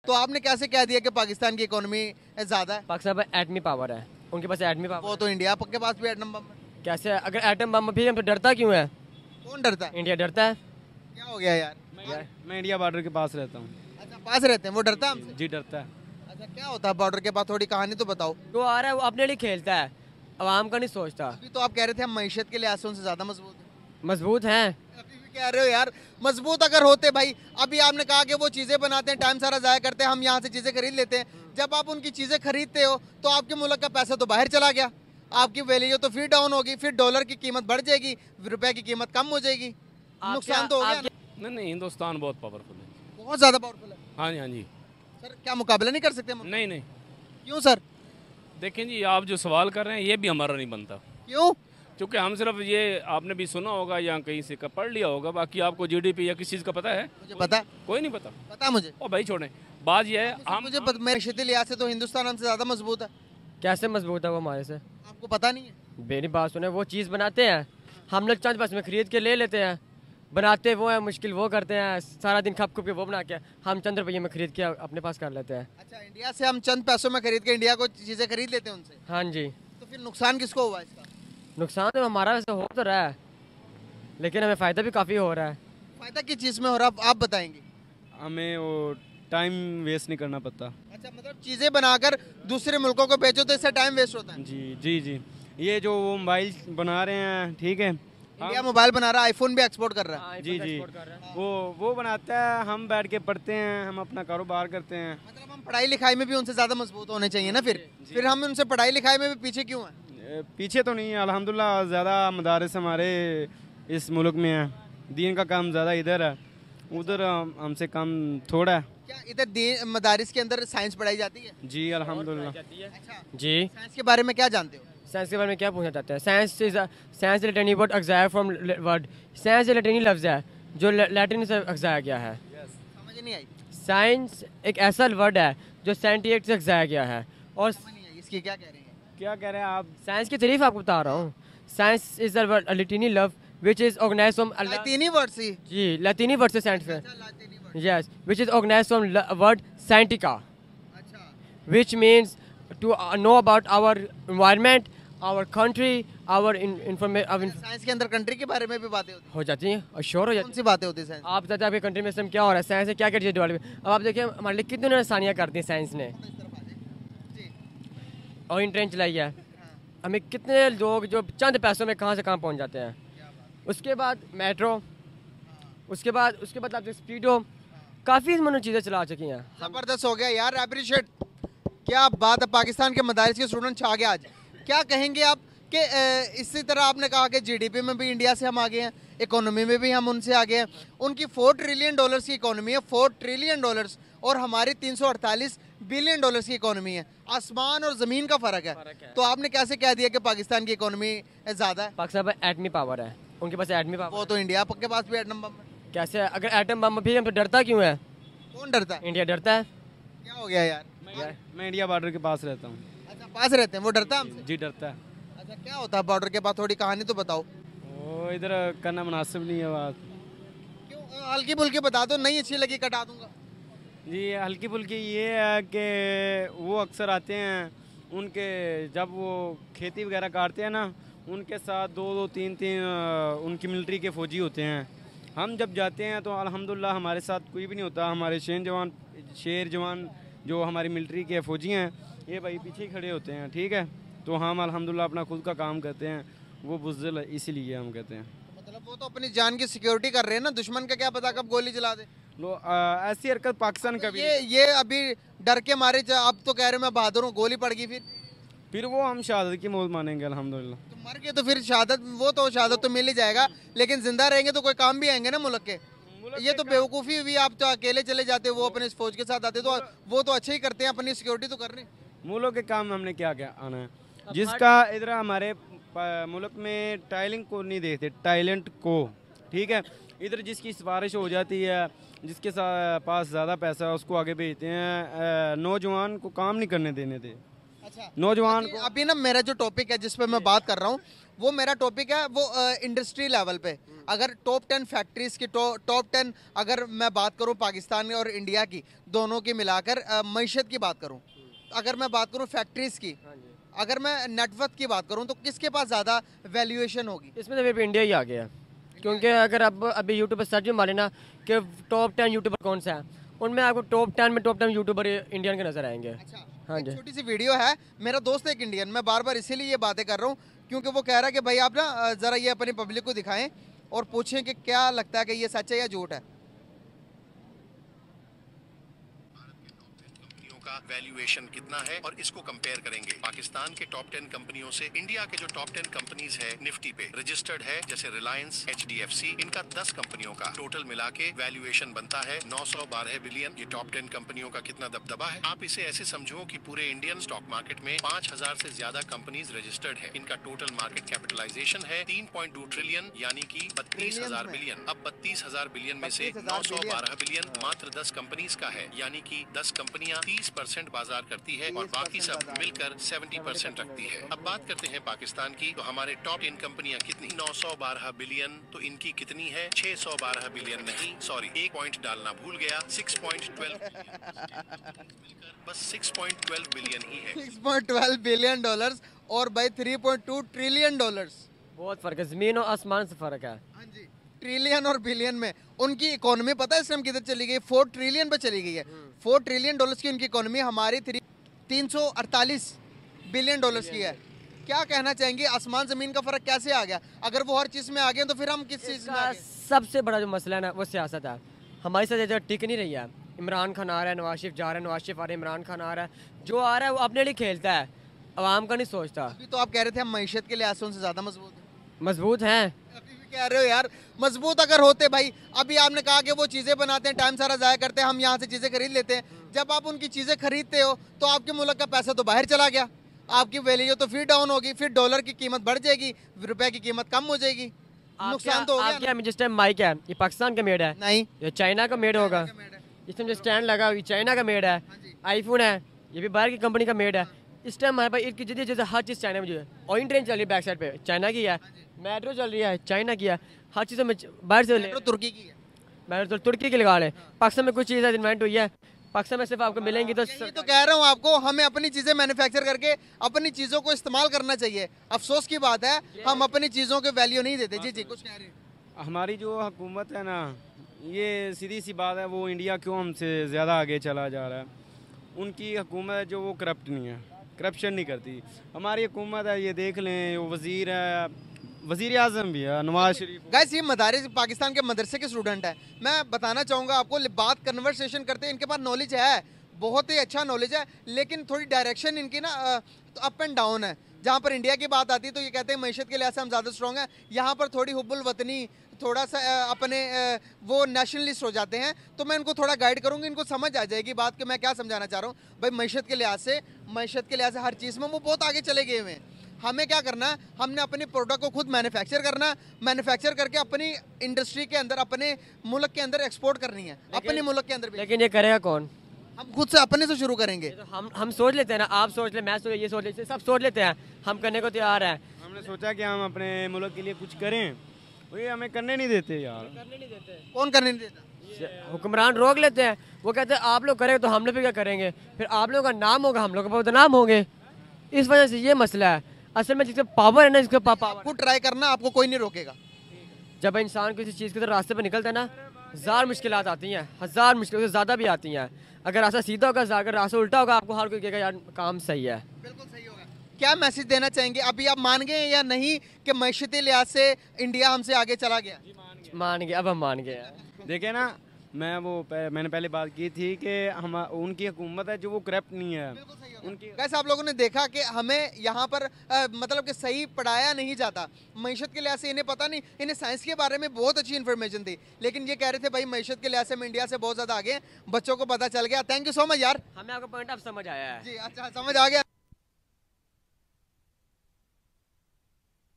तो आपने कैसे कह दिया कि पाकिस्तान की इकोनॉमी ज्यादा है? पाकिस्तान पर एटमी पावर है, उनके पास एटमी पावर। वो तो इंडिया के पास भी एटम बम है। कैसे अगर एटम बम भी हम तो डरता क्यों है? कौन डरता है? इंडिया डरता है। क्या हो गया यार? मैं इंडिया बॉर्डर के पास रहता हूँ। अच्छा, पास रहते हैं, वो डरता है हमसे? जी डरता है। अच्छा, क्या होता है बॉर्डर के पास? थोड़ी कहानी तो बताओ। जो आ रहा है वो अपने लिए खेलता है, आवाम का नहीं सोचता। अभी तो आप कह रहे थे हम मईशत के लिहाज से उनसे ज्यादा मजबूत हैं। मजबूत हैं। अभी भी कह रहे हो यार मजबूत अगर होते भाई। अभी आपने कहा कि वो चीजें बनाते हैं, टाइम सारा जाया करते हैं, हम यहाँ से चीजें खरीद लेते हैं। जब आप उनकी चीजें खरीदते हो तो आपके मुल्क का पैसा तो बाहर चला गया, आपकी वैल्यू तो फिर डाउन होगी, फिर डॉलर की कीमत बढ़ जाएगी, रुपए की कीमत कम हो जाएगी, नुकसान तो हो गया ना? नहीं, हिंदुस्तान बहुत पावरफुल है। बहुत ज्यादा पावरफुल है। हाँ जी, हाँ जी। सर क्या मुकाबला नहीं कर सकते हम? नहीं नहीं, क्यों सर? देखें जी, आप जो सवाल कर रहे हैं ये भी हमारा नहीं बनता, क्यों? क्योंकि हम सिर्फ ये आपने भी सुना होगा या कहीं से पढ़ लिया होगा, बाकी आपको जीडीपी या किस चीज़ का पता है? मुझे पता है। कोई नहीं पता। पता मुझे। ओ भाई छोड़ें, बात ये है हम मुझे मेरे लिहाज से तो हिंदुस्तान हमसे ज्यादा मजबूत है। कैसे मजबूत है वो हमारे से? आपको पता नहीं है? मेरी बात सुने, वो चीज़ बनाते हैं, हम लोग चंद पैसे में खरीद के ले लेते हैं। बनाते वो है, मुश्किल वो करते हैं, सारा दिन खप खप के वो बना के हम चंद रुपये में खरीद के अपने पास कर लेते हैं। अच्छा, इंडिया से हम चंद पैसों में खरीद के इंडिया को चीजें खरीद लेते हैं उनसे। हाँ जी। तो फिर नुकसान किसको हुआ इसका? नुकसान तो हमारा वैसे हो तो रहा है, लेकिन हमें फ़ायदा भी काफ़ी हो रहा है। फायदा किस चीज में हो रहा है आप बताएंगे? हमें वो टाइम वेस्ट नहीं करना पड़ता। अच्छा, मतलब चीजें बनाकर दूसरे मुल्कों को बेचो तो इससे टाइम वेस्ट होता है। जी जी जी, ये जो वो मोबाइल बना रहे हैं, ठीक है, इंडिया मोबाइल बना रहा है, आईफोन भी एक्सपोर्ट कर रहा है। जी जी, वो बनाता है, हम बैठ के पढ़ते हैं, हम अपना कारोबार करते हैं। मतलब हम पढ़ाई लिखाई में भी उनसे ज्यादा मजबूत होने चाहिए ना? फिर हम उनसे पढ़ाई लिखाई में भी पीछे क्यों हैं? पीछे तो नहीं है, अल्हम्दुलिल्लाह ज़्यादा मदारस हमारे इस मुल्क में है, दीन का काम ज़्यादा इधर है, उधर हमसे कम थोड़ा है। क्या इधर मदारिस के अंदर साइंस पढ़ाई जाती है? जी अल्हम्दुलिल्लाह। अच्छा, जी। साइंस के बारे में क्या जानते हो? साइंस के बारे में क्या पूछना चाहते हैं? साइंस लैटिनी वर्ड अग्जाया फ्रॉम वर्ड। साइंस लैटिनी लफ्ज़ है जो लैटिन से अग्जाया गया है। समझ नहीं आई। साइंस एक ऐसा वर्ड है जो 78 से अग्जाया गया है। और समझ नहीं आई इसकी क्या कह रहे हैं? क्या कह रहे हैं आप? साइंस की तारीफ आपको बता रहा हूँ। साइंस इज अ लैटिनी love which is organized from लातीनी वर्ड से? जी, लैटिनी वर्ड से साइंस है। लातीनी word. Yes, which is organized from word scientica, अच्छा, which means to know about our environment, our country, our information science के अंदर कंट्री के बारे में भी बातें होती हो जाती हैं और श्योर हो हैं? जाती कौन सी बातें होती है साइंस? हैं। आप बताते हैं आपके कंट्री में इस टाइम क्या हो रहा है, साइंस से क्या क्या चीज़ें डेवलप। अब आप देखिए हमारे लिए कितनी आसानियाँ करती हैं साइंस ने, जी। और इन ट्रेन चलाई है। हमें कितने लोग जो चंद पैसों में कहाँ से कहाँ पहुँच जाते हैं। उसके बाद मेट्रो, उसके बाद आप स्पीडो, काफ़ी मतलब चीज़ें चला चुकी हैं। जबरदस्त हो गया यार, अप्रिशिएट। क्या बात है, पाकिस्तान के मदारिस के स्टूडेंट छा गए आज। क्या कहेंगे आप कि इसी तरह आपने कहा कि जीडीपी में भी इंडिया से हम आगे हैं, इकोनॉमी में भी हम उनसे आगे हैं। उनकी $4 ट्रिलियन की इकोनॉमी है, $4 ट्रिलियन, और हमारी $348 बिलियन की इकोनॉमी है। आसमान और ज़मीन का फ़र्क है। तो आपने कैसे कह दिया कि पाकिस्तान की इकोनॉमी ज़्यादा है? पाकिस्तान पर एटमी पावर है, उनके पास एटमी पावर। वो तो इंडिया के पास भी एटम बम है। कैसे अगर एटम बम भी हम तो डरता क्यों है? कौन डरता है? इंडिया डरता है। क्या हो गया यार? मैं इंडिया बॉर्डर के पास रहता हूँ। अच्छा, पास रहते हैं, वो डरता है हमसे? जी डरता है। अच्छा, क्या होता है बॉर्डर के पास? थोड़ी कहानी तो बताओ। वो इधर करना मुनासिब नहीं है बात। क्यों? हल्की फुल्की बता दो, नहीं अच्छी लगी कटा दूंगा। जी हल्की फुल्की ये है कि वो अक्सर आते हैं, उनके जब वो खेती वगैरह काटते हैं ना, उनके साथ दो दो तीन तीन उनकी मिलिट्री के फ़ौजी होते हैं। हम जब जाते हैं तो अल्हम्दुलिल्लाह हमारे साथ कोई भी नहीं होता। हमारे शेर जवान जो हमारी मिलिट्री के फ़ौजी हैं, ये भाई पीछे ही खड़े होते हैं, ठीक है। तो हम अल्हम्दुलिल्लाह अपना खुद का काम करते हैं, वो बुज़दिल इसीलिए हम कहते हैं। मतलब वो तो अपनी जान की सिक्योरिटी कर रहे हैं ना, दुश्मन का क्या पता कब गोली चला दे। ऐसी हरकत पाकिस्तान का भी ये अभी डर के मारे अब तो कह रहे मैं बहादुर हूँ, गोली पड़ गई फिर वो हम शहादत की मौत मानेंगे अल्हम्दुलिल्लाह। तो मर गए तो फिर शहादत, वो तो शहादत तो मिल ही जाएगा, लेकिन जिंदा रहेंगे तो कोई काम भी आएंगे ना मुल्क के। ये तो बेवकूफ़ी हुई, आप तो अकेले चले जाते, वो अपने फौज के साथ आते, तो वो तो अच्छे ही करते हैं, अपनी सिक्योरिटी तो कर रहे हैं। मुल्क के काम हमने क्या क्या आना है, जिसका इधर हमारे मुल्क में टाइलिंग को नहीं देखते, टैलेंट को, ठीक है। इधर जिसकी सिफारिश हो जाती है, जिसके पास ज़्यादा पैसा है, उसको आगे भेजते हैं, नौजवान को काम नहीं करने देने थे। नौजवान को अभी ना मेरा जो टॉपिक है जिस पे मैं बात कर रहा हूँ वो मेरा टॉपिक है वो इंडस्ट्री लेवल पे। अगर टॉप 10 फैक्ट्रीज की टॉप 10 अगर मैं बात करूँ पाकिस्तान और इंडिया की दोनों की मिलाकर मईशत की बात करूँ, अगर मैं बात करूँ फैक्ट्रीज की, अगर मैं नेटवर्थ की बात करूँ तो किसके पास ज़्यादा वैल्यूएशन होगी? इसमें तो फिर इंडिया ही आ गया, क्योंकि अगर अब अभी यूट्यूब पर सर्च भी मारे ना कि टॉप 10 यूट्यूबर कौन सा है, उनमें आपको टॉप 10 यूट्यूबर इंडियन के नज़र आएंगे। अच्छा, हाँ एक जी। छोटी सी वीडियो है, मेरा दोस्त है एक इंडियन, मैं बार बार इसीलिए ये बातें कर रहा हूँ क्योंकि वो कह रहा है कि भाई आप ना ज़रा ये अपनी पब्लिक को दिखाएं और पूछें कि क्या लगता है कि ये सच है या झूठ है। का वैल्यूएशन कितना है और इसको कंपेयर करेंगे पाकिस्तान के टॉप 10 कंपनियों से। इंडिया के जो टॉप 10 कंपनीज है निफ्टी पे रजिस्टर्ड है, जैसे रिलायंस, HDFC, इनका 10 कंपनियों का टोटल मिला के वैल्यूएशन बनता है 912 बिलियन। ये टॉप 10 कंपनियों का कितना दबदबा है, आप इसे ऐसे समझो कि पूरे इंडियन स्टॉक मार्केट में 5000 से ज्यादा कंपनीज रजिस्टर्ड है। इनका टोटल मार्केट कैपिटलाइजेशन है 3.2 ट्रिलियन यानी कि 32,000 बिलियन। अब 32,000 बिलियन में से 912 बिलियन मात्र 10 कंपनीज का है, यानी कि 10 कंपनियां 30% बाजार करती है और बाकी सब मिलकर 70% रखती है। अब बात करते हैं पाकिस्तान की, तो हमारे टॉप 10 कंपनियां कितनी? 912 बिलियन। तो इनकी कितनी है? 612 बिलियन नहीं, सॉरी, एक पॉइंट डालना भूल गया, 6.12 बस 6.12 बिलियन ही है। 6.12 बिलियन डॉलर्स और भाई 3.2 ट्रिलियन डॉलर्स, बहुत फ़र्क है, ज़मीन और आसमान से फ़र्क है। हाँ जी, ट्रिलियन और बिलियन में उनकी इकोनॉमी पता है इस टाइम किधर चली गई? 4 ट्रिलियन पे चली गई है। 4 ट्रिलियन डॉलर्स की उनकी इकोनॉमी, हमारी 348 बिलियन डॉलर्स की है। क्या कहना चाहेंगे, आसमान ज़मीन का फ़र्क कैसे आ गया? अगर वो हर चीज़ में आ गए तो फिर हम किस चीज़ में आ इसका गए? सबसे बड़ा जो मसला है ना वो सियासत है। हमारी सियासत टिक नहीं रही है। इमरान खान आ रहा है, नवाज शरीफ जा रहा है, नवाज शरीफ आ रहा है, इमरान खान आ रहा है, जो आ रहा है वो अपने लिए खेलता है, आवाम का नहीं सोचता। अभी तो आप कह रहे थे हम मईशत के लिहाज से उनसे ज़्यादा मजबूत हैं। मजबूत हैं। अभी भी कह रहे हो यार, मजबूत अगर होते भाई, अभी आपने कहा कि वो चीज़ें बनाते हैं, टाइम सारा ज़ाया करते हैं, हम यहाँ से चीज़ें खरीद लेते हैं। जब आप उनकी चीज़ें खरीदते हो तो आपके मुल्क का पैसा तो बाहर चला गया, आपकी वैल्यू तो फिर डाउन होगी, फिर डॉलर की कीमत बढ़ जाएगी, रुपए की कीमत कम हो जाएगी, नुकसान तो हो गया ना? जिस टाइम माइक है ये पाकिस्तान का मेड है, नहीं, ये चाइना का मेड होगा। इस टाइम जो स्टैंड लगा ये चाइना का मेड है। आईफोन है ये भी बाहर की कंपनी का मेड है। इस टाइम हमारे पास इसकी जैसे जैसे हर चीज़ चाइना में जो है, ऑइन ट्रेन चल रही है बैक साइड पे चाइना की है, मेट्रो चल रही है चाइना की है, हर चीज़ में बाहर से मेट्रो तुर्की की है। मेट्रो तो तुर्की की लगा लें। पाकिस्तान में कुछ चीज़ें इन्वेंट हुई है, पाकिस्तान में सिर्फ आपको मिलेंगी तो यही तो कह रहा हूँ आपको, हमें अपनी चीज़ें मैन्युफैक्चर करके अपनी चीज़ों को इस्तेमाल करना चाहिए। अफसोस की बात है हम अपनी चीज़ों के वैल्यू नहीं देते। जी जी, कुछ कह रहे हैं? हमारी जो हुकूमत है ना, ये सीधी सी बात है, वो इंडिया क्यों हमसे ज़्यादा आगे चला जा रहा है। उनकी हुकूमत है जो वो करप्ट नहीं है, करप्शन नहीं करती। हमारी हुकूमत है, ये देख लें, वो वज़ीर है, वज़ीर आज़म भी है नवाज शरीफ। गाइस ये मदारिस पाकिस्तान के मदरसे के स्टूडेंट है। मैं बताना चाहूँगा आपको, बात कन्वर्सेशन करते हैं, इनके पास नॉलेज है, बहुत ही अच्छा नॉलेज है, लेकिन थोड़ी डायरेक्शन इनकी ना तो अप एंड डाउन है। जहाँ पर इंडिया की बात आती है तो ये कहते हैं मैशत के लिहाज से हम ज़्यादा स्ट्रॉन्ग हैं, यहाँ पर थोड़ी हुब्बुल वतनी, थोड़ा सा अपने वो नेशनलिस्ट हो जाते हैं। तो मैं इनको थोड़ा गाइड करूँगी, इनको समझ आ जाएगी बात कि मैं क्या समझाना चाह रहा हूँ। भाई मैशत के लिहाज से हर चीज़ में वो बहुत आगे चले गए हुए हैं। हमें क्या करना है, हमने अपने प्रोडक्ट को खुद मैन्युफैक्चर करना, मैन्युफैक्चर करके अपनी इंडस्ट्री के अंदर, अपने मुल्क के अंदर एक्सपोर्ट करनी है, अपने मुल्क के अंदर भी। लेकिन ये करेगा कौन? हम खुद से अपने से शुरू करेंगे। तो हम सोच लेते हैं ना, आप सोच ले, मैं सोच, ये सोच लेते, सब सोच लेते हैं, हम करने को तैयार हैं। हमने सोचा कि हम अपने मुल्क के लिए कुछ करें, वो ये हमें करने नहीं देते यार। करने नहीं देते, कौन करने नहीं देता? हुक्मरान रोक लेते हैं। वो कहते हैं आप लोग करेंगे तो हम लोग भी क्या करेंगे, फिर आप लोगों का नाम होगा, हम लोग का बदनाम होंगे। इस वजह से ये मसला है। असल में जिसका पावर है ना, जिसका पावर, खुद ट्राई करना, आपको कोई नहीं रोकेगा। जब इंसान किसी चीज़ की तरफ रास्ते पर निकलता है ना, हज़ार मुश्किलात आती हैं, हज़ार मुश्किल से ज़्यादा भी आती हैं। अगर रास्ता सीधा होगा, अगर रास्ता उल्टा होगा, आपको हर कोई कहेगा यार काम सही है। बिल्कुल सही होगा। क्या मैसेज देना चाहेंगे? अभी आप मान गए या नहीं कि मैशती लिहाज से इंडिया हमसे आगे चला गया? मान गए, अब हम मान गए हैं। देखे ना, मैंने पहले बात की थी कि हम उनकी हुकूमत है जो वो करप्ट नहीं है। उनकी कैसे आप लोगों ने देखा कि हमें यहाँ पर मतलब कि सही पढ़ाया नहीं जाता मैशत के लिहाज से। इन्हें पता नहीं, इन्हें साइंस के बारे में बहुत अच्छी इन्फॉर्मेशन थी, लेकिन ये कह रहे थे भाई मैशत के लिहाज से हम इंडिया से बहुत ज़्यादा आगे हैं। बच्चों को पता चल गया। थैंक यू सो मच यार। हमें आपका पॉइंट अब समझ आया है। जी अच्छा, समझ आ गया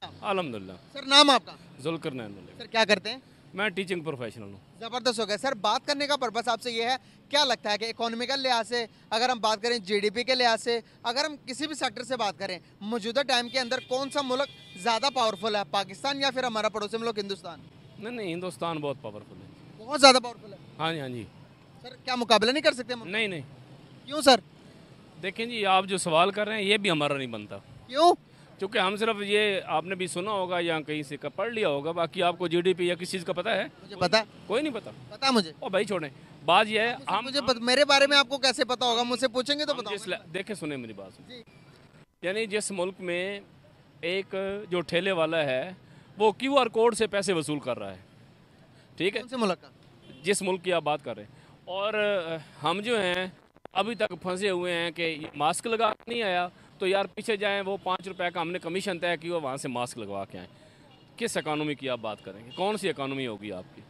अल्हम्दुलिल्लाह। सर। नाम आपका? जुल्करनैन। सर क्या करते हैं? मैं टीचिंग प्रोफेशनल हूँ। जबरदस्त हो गया सर। बात करने का पर्पस आपसे ये है, क्या लगता है कि इकोनॉमिकल लिहाज से अगर हम बात करें, जीडीपी के लिहाज से, अगर हम किसी भी सेक्टर से बात करें, मौजूदा टाइम के अंदर कौन सा मुल्क ज़्यादा पावरफुल है, पाकिस्तान या फिर हमारा पड़ोसी मुल्क हिंदुस्तान? नहीं, हिंदुस्तान बहुत पावरफुल है। बहुत ज़्यादा पावरफुल है हाँ जी, हाँ जी। सर। क्या मुकाबला नहीं कर सकते मुल्क? नहीं नहीं, क्यों सर? देखें जी, आप जो सवाल कर रहे हैं ये भी हमारा नहीं बनता, क्यों? क्योंकि हम सिर्फ ये, आपने भी सुना होगा या कहीं से पढ़ लिया होगा, बाकी आपको जीडीपी या किसी चीज़ का पता है? मुझे पता है। कोई नहीं पता। पता है मुझे। ओ भाई छोड़ें, बात ये है, हम मेरे बारे में आपको कैसे पता होगा? मुझसे पूछेंगे तो बताऊंगा। देखें, सुने मेरी बात सुनिए। जी। यानी जिस मुल्क में एक जो ठेले वाला है वो QR कोड से पैसे वसूल कर रहा है, ठीक है, कौन से मुल्क का? जिस मुल्क की आप बात कर रहे हैं, और हम जो हैं अभी तक फंसे हुए हैं कि मास्क लगा के नहीं आया तो यार पीछे जाएं, वो 5 रुपए का हमने कमीशन तय की, वो वहाँ से मास्क लगवा के आएँ। किस इकानमी की आप बात करेंगे? कौन सी इकानमी होगी आपकी?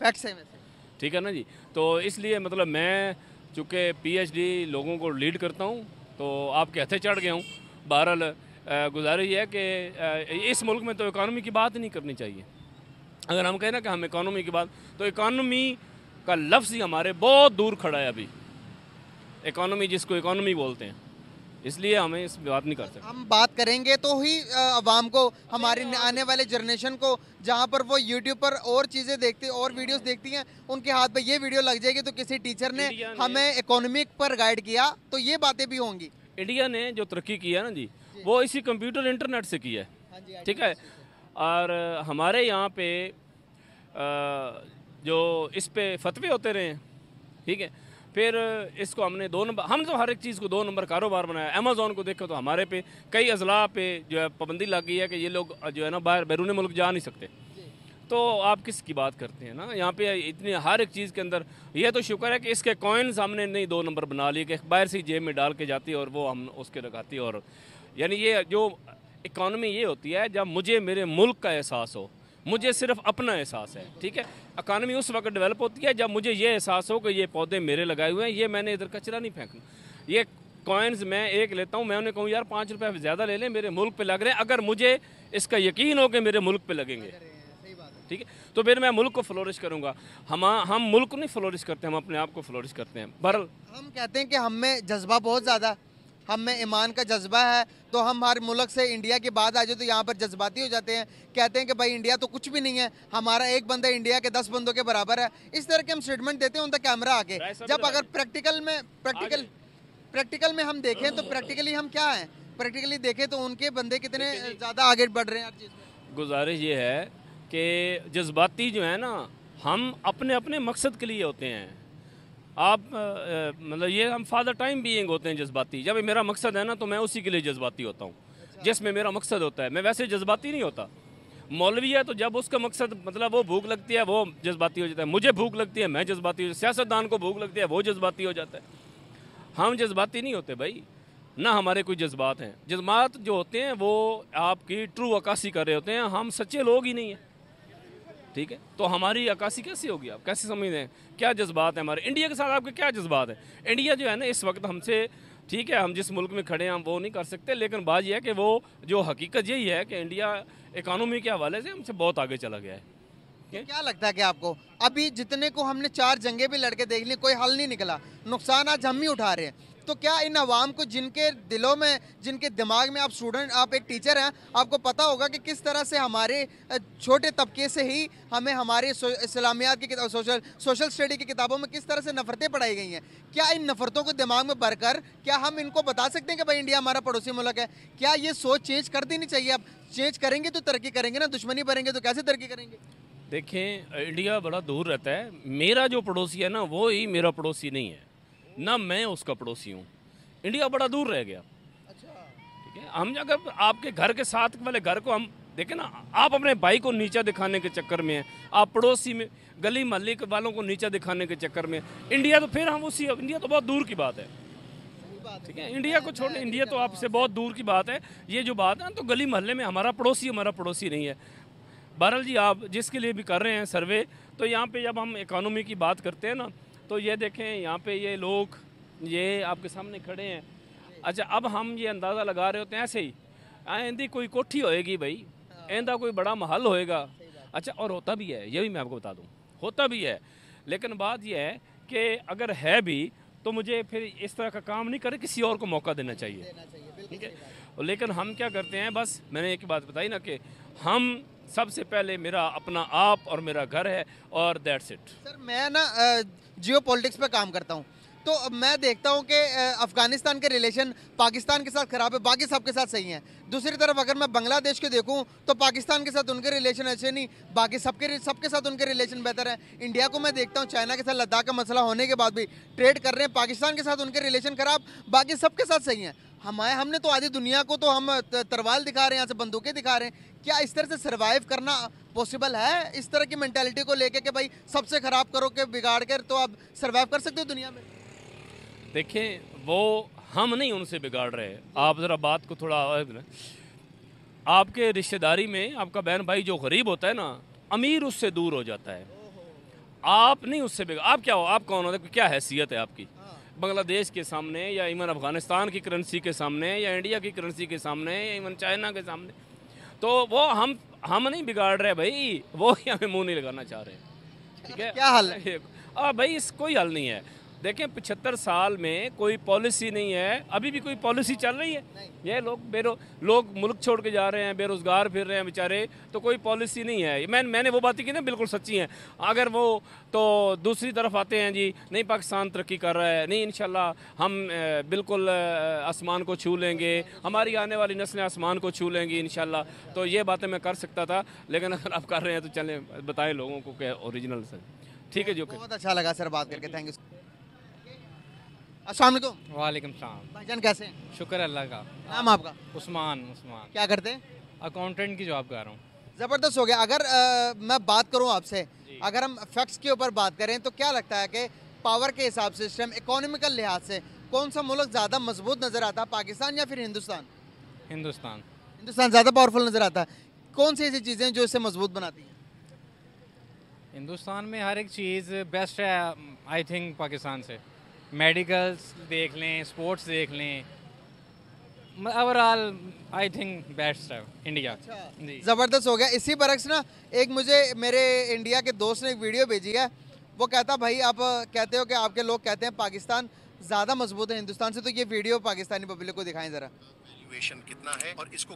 फैक्ट्स है वैसे। ठीक है ना जी। तो इसलिए मतलब मैं चूँकि PhD लोगों को लीड करता हूँ तो आपके हथे चढ़ गया हूँ। बहरहाल गुजारिश है कि इस मुल्क में तो इकानमी की बात नहीं करनी चाहिए। अगर हम कहें ना कि हम इकानमी की बात, तो इकानमी का लफ्ज़ ही हमारे बहुत दूर खड़ा है अभी, इकानमी जिसको इकानमी बोलते हैं, इसलिए हमें इस बात नहीं कर सकते। हम बात करेंगे तो ही अवाम को, हमारी आने वाले जनरेशन को, जहाँ पर वो यूट्यूब पर और चीज़ें देखती और वीडियोस देखती हैं, उनके हाथ पे ये वीडियो लग जाएगी तो किसी टीचर ने हमें इकोनॉमिक पर गाइड किया, तो ये बातें भी होंगी। इंडिया ने जो तरक्की की है ना जी, वो इसी कंप्यूटर इंटरनेट से की है, ठीक है। और हमारे यहाँ पे जो इस पे फतवे होते रहे हैं, ठीक है, फिर इसको हमने 2 नंबर, हम तो हर एक चीज़ को 2 नंबर कारोबार बनाया। अमेज़ॉन को देखो तो हमारे पे कई अजला पे जो है पाबंदी लग गई है कि ये लोग जो है ना बाहर बैरून मुल्क जा नहीं सकते। तो आप किसकी बात करते हैं ना, यहाँ पे इतनी हर एक चीज़ के अंदर, ये तो शुक्र है कि इसके कॉइन्स हमने नहीं 2 नंबर बना लिए कि बाहर से जेब में डाल के जाती और वो हम उसके लगाती। और यानी ये जो इकॉनमी ये होती है जब मुझे मेरे मुल्क का एहसास हो, मुझे सिर्फ अपना एहसास है, ठीक है। इकानमी उस वक्त डेवलप होती है जब मुझे ये एहसास हो कि ये पौधे मेरे लगाए हुए हैं, ये मैंने इधर कचरा नहीं फेंकना। ये कॉइन्स मैं एक लेता हूँ, मैं उन्हें कहूँ यार 5 रुपये ज़्यादा ले लें, मेरे मुल्क पे लग रहे हैं, अगर मुझे इसका यकीन हो कि मेरे मुल्क पे लगेंगे, ठीक है, तो फिर मैं मुल्क को फ्लोरिश करूँगा। हम मुल्क को नहीं फ्लोरिश करते, हम अपने आप को फ्लोरिश करते हैं। बहरहाल हम कहते हैं कि हम में जज्बा बहुत ज़्यादा, हम में ईमान का जज्बा है, तो हम हर मुल्क से इंडिया की बात आ जाए तो यहाँ पर जज्बाती हो जाते हैं, कहते हैं कि भाई इंडिया तो कुछ भी नहीं है, हमारा एक बंदा इंडिया के 10 बंदों के बराबर है। इस तरह के हम स्टेटमेंट देते हैं उनका कैमरा आके। जब अगर प्रैक्टिकल में हम देखें तो प्रैक्टिकली हम क्या हैं, प्रैक्टिकली देखें तो उनके बंदे कितने ज़्यादा आगे बढ़ रहे हैं हर चीज़ में। गुजारिश ये है कि जज्बाती जो है ना, हम अपने अपने मकसद के लिए होते हैं। आप मतलब ये हम फादर टाइम बीइंग होते हैं जज्बाती। जब मेरा मकसद है ना तो मैं उसी के लिए जज्बाती होता हूँ, जिसमें मेरा मकसद होता है। मैं वैसे जज्बाती नहीं होता। मौलवी है तो जब उसका मकसद मतलब वो भूख लगती है वो जज्बाती हो जाता है, मुझे भूख लगती है मैं जज्बाती हो, सियासतदान को भूख लगती है वो जज्बाती हो जाता है। हम जज्बाती नहीं होते भाई, ना हमारे कोई जज्बात हैं। जज्बात जो होते हैं वो आपकी ट्रू अक्कासी कर रहे होते हैं, हम सच्चे लोग ही नहीं हैं, ठीक है। तो हमारी अक्कासी कैसे होगी, आप कैसे समझते हैं? क्या जज्बात है हमारे? इंडिया के साथ आपके क्या जज्बात है? इंडिया जो है ना इस वक्त हमसे, ठीक है, हम जिस मुल्क में खड़े हैं हम वो नहीं कर सकते, लेकिन बात यह है कि वो जो हकीकत यही है कि इंडिया इकानमी के हवाले से हमसे बहुत आगे चला गया है। तो क्या लगता है कि आपको अभी जितने को हमने 4 जंगें भी लड़के देख ली, कोई हल नहीं निकला, नुकसान आज हम ही उठा रहे हैं, तो क्या इन अवाम को, जिनके दिलों में, जिनके दिमाग में, आप स्टूडेंट, आप एक टीचर हैं, आपको पता होगा कि किस तरह से हमारे छोटे तबके से ही हमें हमारे इस्लामियात की किताब, सोशल स्टडी की किताबों में किस तरह से नफरतें पढ़ाई गई हैं? क्या इन नफरतों को दिमाग में भरकर क्या हम इनको बता सकते हैं कि भाई इंडिया हमारा पड़ोसी मुल्क है? क्या ये सोच चेंज कर देनी चाहिए? अब चेंज करेंगे तो तरक्की करेंगे ना, दुश्मनी भरेंगे तो कैसे तरक्की करेंगे? देखें, इंडिया बड़ा दूर रहता है। मेरा जो पड़ोसी है ना वो ही मेरा पड़ोसी नहीं है, ना मैं उसका पड़ोसी हूँ। इंडिया बड़ा दूर रह गया, ठीक है। हम अगर आपके घर के साथ वाले घर को हम देखें ना, आप अपने भाई को नीचा दिखाने के चक्कर में हैं, आप पड़ोसी में गली मोहल्ले के वालों को नीचा दिखाने के चक्कर में इंडिया, तो फिर हम उसी, इंडिया तो बहुत दूर की बात है, ठीक है। इंडिया को छोड़, इंडिया तो आपसे बहुत दूर की बात है। ये जो बात है तो गली मोहल्ले में हमारा पड़ोसी नहीं है। बहरहाल जी, आप जिसके लिए भी कर रहे हैं सर्वे, तो यहाँ पे जब हम इकानमी की बात करते हैं ना, तो ये देखें यहाँ पे ये लोग ये आपके सामने खड़े हैं। अच्छा, अब हम ये अंदाज़ा लगा रहे होते हैं ऐसे ही आइंदी कोई कोठी होएगी भाई, आइंदा कोई बड़ा महल होएगा, अच्छा, और होता भी है, ये भी मैं आपको बता दूं, होता भी है, लेकिन बात ये है कि अगर है भी तो मुझे फिर इस तरह का काम नहीं करे, किसी और को मौका देना चाहिए, ठीक है। लेकिन हम क्या करते हैं, बस मैंने एक बात बताई ना कि हम सबसे पहले मेरा अपना आप और मेरा घर है और दैट्स इट। सर मैं ना जियो पॉलिटिक्स पे काम करता हूँ, तो मैं देखता हूँ कि अफगानिस्तान के रिलेशन पाकिस्तान के साथ खराब है, बाकी सबके साथ सही हैं। दूसरी तरफ अगर मैं बांग्लादेश के देखूँ तो पाकिस्तान के साथ उनके रिलेशन अच्छे नहीं, बाकी सबके साथ उनके रिलेशन बेहतर हैं। इंडिया को मैं देखता हूँ चाइना के साथ लद्दाख का मसला होने के बाद भी ट्रेड कर रहे हैं, पाकिस्तान के साथ उनके रिलेशन खराब, बाकी सबके साथ सही हैं। हमने तो आधी दुनिया को तो हम तरवाल दिखा रहे हैं, यहाँ से बंदूकें दिखा रहे हैं। क्या इस तरह से सर्वाइव करना पॉसिबल है, इस तरह की मेंटालिटी को लेके कि भाई सबसे खराब करो के बिगाड़ कर तो आप सर्वाइव कर सकते हो दुनिया में? देखें, वो हम नहीं उनसे बिगाड़ रहे, आप ज़रा बात को थोड़ा, आपके रिश्तेदारी में आपका बहन भाई जो गरीब होता है ना, अमीर उससे दूर हो जाता है, आप नहीं उससे बिगाड़। आप क्या हो, आप कौन हो, क्या हैसियत है आपकी बांग्लादेश के सामने, या इवन अफगानिस्तान की करेंसी के सामने, या इंडिया की करेंसी के सामने, या इवन चाइना के सामने? तो वो हम नहीं बिगाड़ रहे भाई, वो ही हमें मुंह नहीं लगाना चाह रहे, ठीक है। क्या हल है? भाई इस कोई हल नहीं है। देखें, 75 साल में कोई पॉलिसी नहीं है, अभी भी कोई पॉलिसी चल रही है? ये लोग मुल्क छोड़ के जा रहे हैं, बेरोज़गार फिर रहे हैं बेचारे, तो कोई पॉलिसी नहीं है। मैंने वो बातें की ना, बिल्कुल सच्ची हैं। अगर वो तो दूसरी तरफ आते हैं जी, नहीं पाकिस्तान तरक्की कर रहा है, नहीं इंशाल्लाह हम बिल्कुल आसमान को छू लेंगे, हमारी आने वाली नस्लें आसमान को छू लेंगी इंशाल्लाह, तो ये बातें मैं कर सकता था। लेकिन अगर आप कर रहे हैं तो चलें बताएं लोगों को क्या ओरिजिनल सर। ठीक है जी, ओके। बहुत अच्छा लगा सर बात करके, थैंक यू। अस्सलाम वालेकुम। वालेकुम सलाम। भाईजान कैसे हैं? शुक्र अल्लाह का। नाम आपका? उस्मान। क्या करते हैं? अकाउंटेंट की जॉब कर रहा हूँ। ज़बरदस्त हो गया। अगर मैं बात करूं आपसे, अगर हम फैक्ट्स के ऊपर बात करें तो क्या लगता है कि पावर के हिसाब से, सिस्टम, इकोनॉमिकल लिहाज से कौन सा मुल्क ज़्यादा मजबूत नज़र आता है, पाकिस्तान या फिर हिंदुस्तान? हिंदुस्तान। हिंदुस्तान ज़्यादा पावरफुल नज़र आता है। कौन सी ऐसी चीज़ें जो इसे मजबूत बनाती हैं? हिंदुस्तान में हर एक चीज़ बेस्ट है आई थिंक पाकिस्तान से। मेडिकल्स देख लें, स्पोर्ट्स देख लें, ओवरऑल आई थिंक बेस्ट है इंडिया। जी, ज़बरदस्त हो गया। इसी बरक्स ना एक मुझे मेरे इंडिया के दोस्त ने एक वीडियो भेजी है, वो कहता भाई आप कहते हो कि आपके लोग कहते हैं पाकिस्तान ज़्यादा मजबूत है हिंदुस्तान से, तो ये वीडियो पाकिस्तानी पब्लिक को दिखाएं ज़रा। वैल्यूएशन कितना है और इसको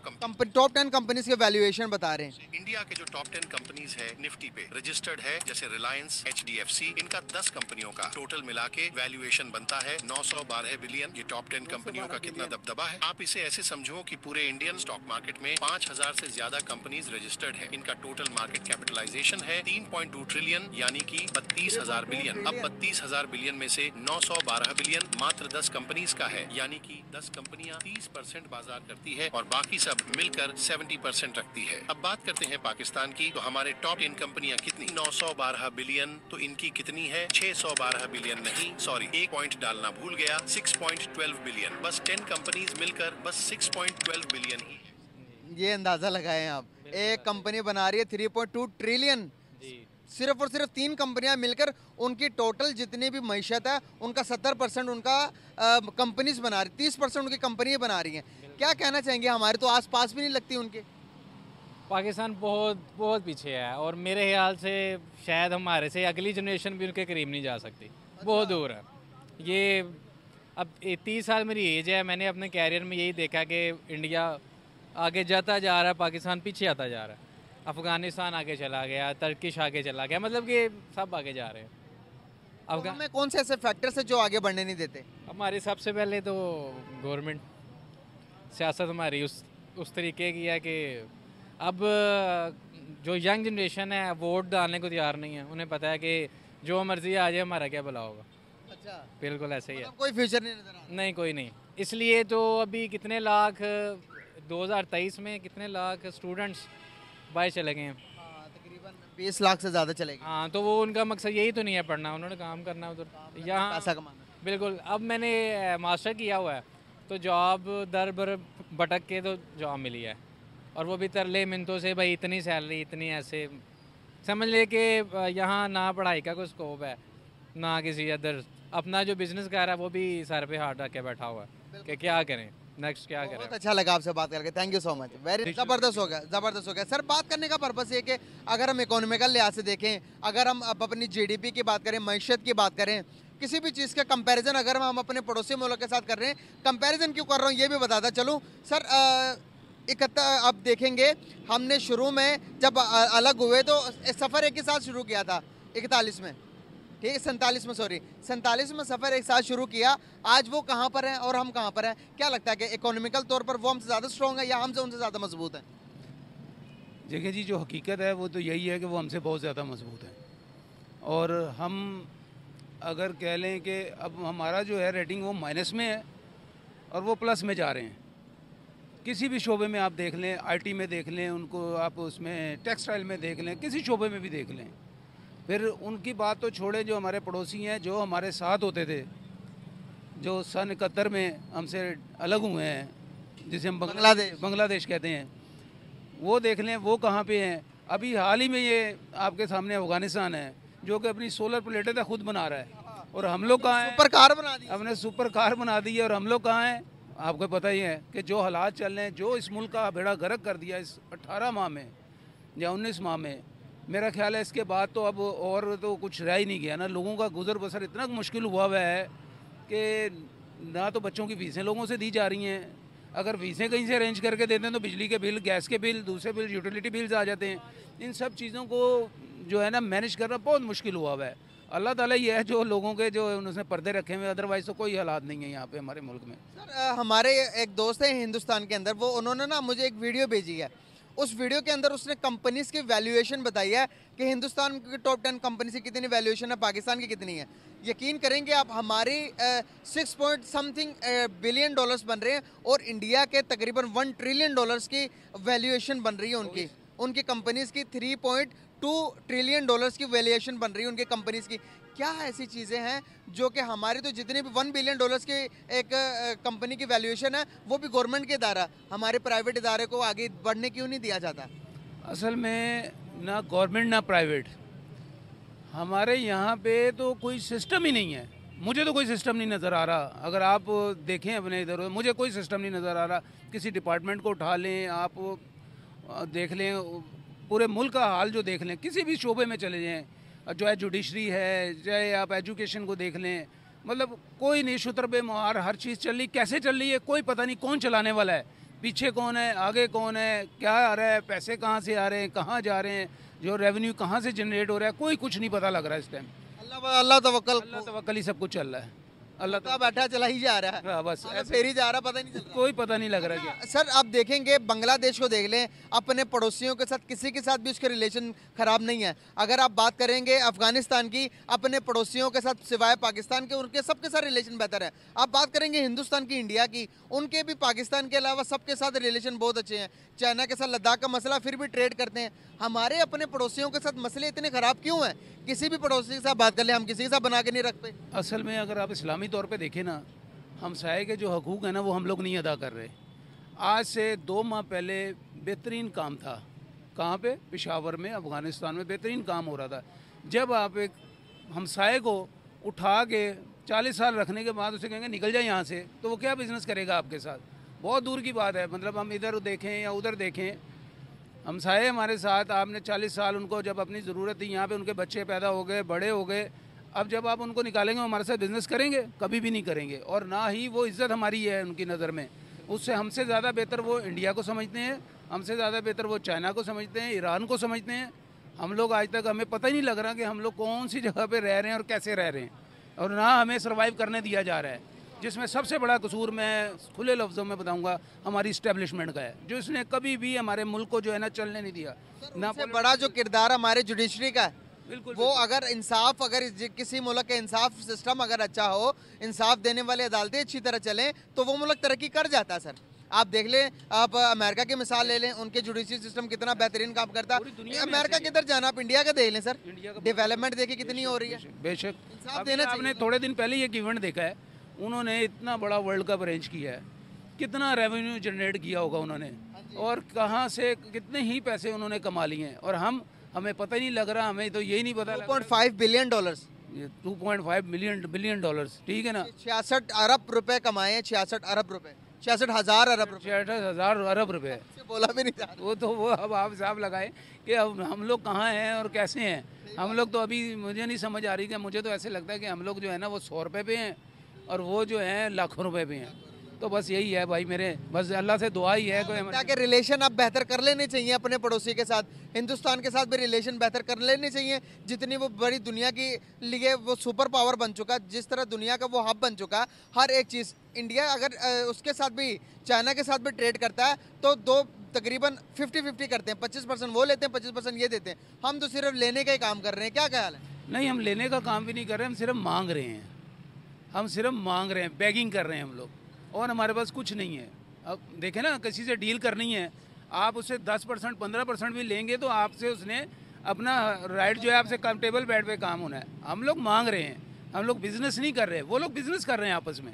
टॉप 10 कंपनीज के वैल्यूएशन बता रहे हैं। इंडिया के जो टॉप 10 कंपनीज है निफ्टी पे रजिस्टर्ड है, जैसे रिलायंस, HDFC, इनका 10 कंपनियों का टोटल मिला के वैल्यूएशन बनता है 912 बिलियन। ये टॉप 10 कंपनियों का कितना दबदबा है। आप इसे ऐसे समझो कि पूरे इंडियन स्टॉक मार्केट में 5000 से ज्यादा कंपनीज रजिस्टर्ड है। इनका टोटल मार्केट कैपिटलाइजेशन है 3.2 ट्रिलियन, यानी कि 32,000 बिलियन। अब 32,000 बिलियन में से 912 बिलियन मात्र 10 कंपनीज का है, यानी कि 10 कंपनियां 30% बाजार करती है और बाकी सब मिलकर 70% रखती है। अब बात करते हैं पाकिस्तान की, तो हमारे टॉप 10 कंपनियां कितनी? 912 बिलियन। तो इनकी कितनी है? 612 बिलियन नहीं, सॉरी, एक पॉइंट डालना भूल गया, 6.12 बिलियन। बस 10 कंपनीज मिलकर बस 6.12 बिलियन ही। ये अंदाज़ा लगाएं आप, एक कंपनी बना रही है 3.2 ट्रिलियन। सिर्फ और सिर्फ 3 कंपनियां मिलकर उनकी टोटल जितनी भी मईशत है उनका 70% उनका कंपनीज बना रही, 30% उनकी कंपनी बना रही हैं। क्या कहना चाहेंगे? हमारे तो आसपास भी नहीं लगती उनके। पाकिस्तान बहुत बहुत पीछे है और मेरे ख्याल से शायद हमारे से अगली जनरेशन भी उनके करीब नहीं जा सकती, बहुत दूर है ये। अब 30 साल मेरी एज है, मैंने अपने कैरियर में यही देखा कि इंडिया आगे जाता जा रहा है, पाकिस्तान पीछे आता जा रहा है। अफ़गानिस्तान आगे चला गया, टर्किश आगे चला गया, मतलब कि सब आगे जा रहे हैं। तो हमें कौन से ऐसे फैक्टर्स है जो आगे बढ़ने नहीं देते? हमारी सबसे पहले तो गवर्नमेंट सियासत हमारी उस तरीके की है कि अब जो यंग जनरेशन है वोट डालने को तैयार नहीं है। उन्हें पता है कि जो मर्जी आ जाए हमारा क्या भला होगा। अच्छा, बिल्कुल ऐसे ही है, कोई फ्यूचर नहीं नजर आ रहा। नहीं कोई नहीं। इसलिए तो अभी कितने लाख 2023 में कितने लाख स्टूडेंट्स बाहर चले गए हैं। तकरीबन 20 लाख से ज़्यादा चलेगी। हाँ, तो वो उनका मकसद यही तो नहीं है पढ़ना, उन्होंने काम करना उधर यहाँ पैसा कमाना। बिल्कुल। अब मैंने मास्टर किया हुआ है तो जॉब दर बर भटक के तो जॉब मिली है, और वो भी तरले मिनटों से, भाई इतनी सैलरी, इतनी ऐसे। समझ ले कि यहाँ ना पढ़ाई का कोई स्कोप है ना किसी अदर। अपना जो बिज़नेस कर रहा है वो भी सर पे हाथ रख के बैठा हुआ है कि क्या करें। नेक्स्ट क्या करें। बहुत अच्छा लगा आपसे बात करके, thank you so much, very ज़बरदस्त हो गया, ज़बरदस्त हो गया सर। बात करने का पर्पस ये कि अगर हम इकोनॉमिकल लिहाज से देखें, अगर हम अब अपनी जीडीपी की बात करें, मईशत की बात करें, किसी भी चीज़ का कंपैरिजन अगर हम अपने पड़ोसी मुल्क के साथ कर रहे हैं, कंपैरिजन क्यों कर रहा हूँ ये भी बताता चलूँ सर। अब देखेंगे हमने शुरू में जब अलग हुए तो सफ़र एक ही साथ शुरू किया था 41 में, ठीक है, 47 में, सॉरी 47 में सफ़र एक साथ शुरू किया। आज वो कहाँ पर हैं और हम कहाँ पर हैं? क्या लगता है कि इकोनॉमिकल तौर पर वो हमसे ज़्यादा स्ट्रॉन्ग है या हमसे उनसे ज़्यादा मजबूत है? देखिए जी, जो हकीकत है वो तो यही है कि वो हमसे बहुत ज़्यादा मजबूत है। और हम अगर कह लें कि अब हमारा जो है रेटिंग वो माइनस में है और वो प्लस में जा रहे हैं। किसी भी शोबे में आप देख लें, आईटी में देख लें उनको, आप उसमें टेक्सटाइल में देख लें, किसी शोबे में भी देख लें। फिर उनकी बात तो छोड़े, जो हमारे पड़ोसी हैं, जो हमारे साथ होते थे, जो सन 71 में हमसे अलग हुए हैं, जिसे हम बांग्लादेश कहते हैं, वो देख लें वो कहाँ पे हैं। अभी हाल ही में ये आपके सामने अफ़गानिस्तान है जो कि अपनी सोलर प्लेटें तो खुद बना रहा है, और हम लोग कहाँ हैं? सुपर कार बना दी, हमने सुपर कार बना दी है, और हम लोग कहाँ हैं? आपको पता ही है कि जो हालात चल रहे हैं, जो इस मुल्क का बेड़ा गर्क कर दिया इस 18 माह में या 19 माह में, मेरा ख्याल है इसके बाद तो अब और तो कुछ रह ही नहीं गया ना। लोगों का गुजर बसर इतना मुश्किल हुआ हुआ है कि ना तो बच्चों की फीसें लोगों से दी जा रही हैं, अगर फीसें कहीं से अरेंज करके देते हैं तो बिजली के बिल, गैस के बिल, दूसरे बिल, यूटिलिटी बिल्स आ जाते हैं। इन सब चीज़ों को जो है ना मैनेज करना बहुत मुश्किल हुआ हुआ है। अल्लाह ताला ही है जो लोगों के जो उन्होंने पर्दे रखे हुए, अदरवाइज़ तो कोई हालात नहीं है यहाँ पे हमारे मुल्क में। सर हमारे एक दोस्त है हिंदुस्तान के अंदर, वो उन्होंने ना मुझे एक वीडियो भेजी है। उस वीडियो के अंदर उसने कंपनीज की वैल्यूएशन बताई है कि हिंदुस्तान की टॉप 10 कंपनी की कितनी वैल्यूएशन है, पाकिस्तान की कितनी है। यकीन करेंगे आप, हमारी 6 पॉइंट समथिंग बिलियन डॉलर्स बन रहे हैं और इंडिया के तकरीबन 1 ट्रिलियन डॉलर्स की वैल्यूएशन बन रही है उनकी कंपनीज की। 3.2 ट्रिलियन डॉलर्स की वैल्यूएशन बन रही है उनकी कंपनीज की। क्या ऐसी चीज़ें हैं जो कि हमारी तो जितने भी 1 बिलियन डॉलर्स की एक कंपनी की वैल्यूएशन है वो भी गवर्नमेंट के इदारा, हमारे प्राइवेट इदारे को आगे बढ़ने क्यों नहीं दिया जाता? असल में ना गवर्नमेंट ना प्राइवेट, हमारे यहाँ पे तो कोई सिस्टम ही नहीं है। मुझे तो कोई सिस्टम नहीं नज़र आ रहा। अगर आप देखें अपने इधर, मुझे कोई सिस्टम नहीं नज़र आ रहा। किसी डिपार्टमेंट को उठा लें, आप देख लें, पूरे मुल्क का हाल जो देख लें, किसी भी शोबे में चले जाएँ, जो है जुडिशरी है, चाहे आप एजुकेशन को देख लें, मतलब कोई नहीं, शुतर बे मुहार हर चीज़ चल रही। कैसे चल रही है कोई पता नहीं, कौन चलाने वाला है, पीछे कौन है, आगे कौन है, क्या आ रहा है, पैसे कहाँ से आ रहे हैं, कहाँ जा रहे हैं, जो रेवेन्यू कहाँ से जनरेट हो रहा है, कोई कुछ नहीं पता लग रहा है इस टाइम। अल्लाह तवक्कल ही सब कुछ चल रहा है। अल्लाह तो बैठा चला ही जा रहा है, बस फेरी जा रहा, पता नहीं चल रहा, कोई पता नहीं लग रहा क्या। सर आप देखेंगे बांग्लादेश को देख लें, अपने पड़ोसियों के साथ किसी के साथ भी उसके रिलेशन ख़राब नहीं है। अगर आप बात करेंगे अफगानिस्तान की, अपने पड़ोसियों के साथ सिवाय पाकिस्तान के उनके सबके साथ रिलेशन बेहतर है। आप बात करेंगे हिंदुस्तान की, इंडिया की, उनके भी पाकिस्तान के अलावा सबके साथ रिलेशन बहुत अच्छे हैं। चाइना के साथ लद्दाख का मसला फिर भी ट्रेड करते हैं। हमारे अपने पड़ोसियों के साथ मसले इतने ख़राब क्यों हैं? किसी भी पड़ोसी के साथ बात कर ले, हम किसी के साथ बना के नहीं रखते। असल में अगर आप इस्लामी तौर पे देखें ना, हमसाये के जो हकूक़ है ना वो हम लोग नहीं अदा कर रहे। आज से 2 माह पहले बेहतरीन काम था, कहाँ पे? पेशावर में, अफ़गानिस्तान में बेहतरीन काम हो रहा था। जब आप एक हमसाये को उठा के 40 साल रखने के बाद उसे कहेंगे निकल जाए यहाँ से, तो वो क्या बिज़नेस करेगा आपके साथ? बहुत दूर की बात है। मतलब हम इधर देखें या उधर देखें, हमसाये हमारे साथ, आपने 40 साल उनको जब अपनी ज़रूरत थी यहाँ पे, उनके बच्चे पैदा हो गए, बड़े हो गए, अब जब आप उनको निकालेंगे हमारे साथ बिज़नेस करेंगे? कभी भी नहीं करेंगे। और ना ही वो इज़्ज़त हमारी है उनकी नज़र में। उससे हमसे ज़्यादा बेहतर वो इंडिया को समझते हैं, हमसे ज़्यादा बेहतर वो चाइना को समझते हैं, ईरान को समझते हैं। हम लोग आज तक, हमें पता ही नहीं लग रहा कि हम लोग कौन सी जगह पर रह रहे हैं और कैसे रह रहे हैं, और ना हमें सर्वाइव करने दिया जा रहा है। जिसमें सबसे बड़ा कसूर मैं खुले लफ्ज़ों में बताऊंगा हमारी इस्टेब्लिशमेंट का है, जो इसने कभी भी हमारे मुल्क को जो है ना चलने नहीं दिया। ना बड़ा जो किरदार हमारे जुडिशरी का है, बिल्कुल वो अगर इंसाफ, अगर किसी मुल्क का इंसाफ सिस्टम अगर अच्छा हो, इंसाफ देने वाले अदालतें अच्छी तरह चलें, तो वो मुल्क तरक्की कर जाता है। सर आप देख लें, आप अमेरिका की मिसाल ले लें, उनके जुडिशरी सिस्टम कितना बेहतरीन काम करता है। अमेरिका किधर जाना, आप इंडिया का देख लें सर, डेवलपमेंट देखिए कितनी हो रही है। बेशक इंसाफ देना चाहिए। आपने थोड़े दिन पहले एक इवेंट देखा है, उन्होंने इतना बड़ा वर्ल्ड कप अरेंज किया है, कितना रेवेन्यू जनरेट किया होगा उन्होंने, और कहाँ से कितने ही पैसे उन्होंने कमा लिए हैं, और हमें पता ही नहीं लग रहा। हमें तो यही नहीं पता। 2.5 बिलियन डॉलर्स, 2.5 बिलियन डॉलर्स, ठीक है ना। 66 अरब रुपए कमाए हैं, 66 अरब रुपए। 66,000 अरब रुपए 66,000 अरब रुपए। से बोला भी नहीं जा रहा। वो तो वो अब आप हिसाब लगाए कि अब हम लोग कहाँ हैं और कैसे हैं। हम लोग तो अभी मुझे नहीं समझ आ रही कि मुझे तो ऐसे लगता है कि हम लोग जो है ना वो 100 रुपये पे हैं और वो जो है लाखों रुपए पे हैं। तो बस यही है भाई मेरे, बस अल्लाह से दुआ ही है कोई ताकि रिलेशन अब बेहतर कर लेने चाहिए अपने पड़ोसी के साथ, हिंदुस्तान के साथ भी रिलेशन बेहतर कर लेने चाहिए। जितनी वो बड़ी दुनिया की लिए वो सुपर पावर बन चुका, जिस तरह दुनिया का वो हब बन चुका, हर एक चीज़ इंडिया अगर उसके साथ भी चाइना के साथ भी ट्रेड करता है तो दो तकरीबन 50-50 करते हैं, 25% वो लेते हैं, 25% ये देते हैं। हम तो सिर्फ लेने का ही काम कर रहे हैं। क्या ख्याल है? नहीं, हम लेने का काम भी नहीं कर रहे, हम सिर्फ मांग रहे हैं। हम सिर्फ मांग रहे हैं, बेगिंग कर रहे हैं हम लोग, और हमारे पास कुछ नहीं है। अब देखें ना, किसी से डील करनी है, आप उससे 10% 15% भी लेंगे तो आपसे उसने अपना राइट जो है आपसे टेबल बेड पे काम होना है। हम लोग मांग रहे हैं, हम लोग बिजनेस नहीं कर रहे, वो लोग बिजनेस कर रहे हैं आपस में।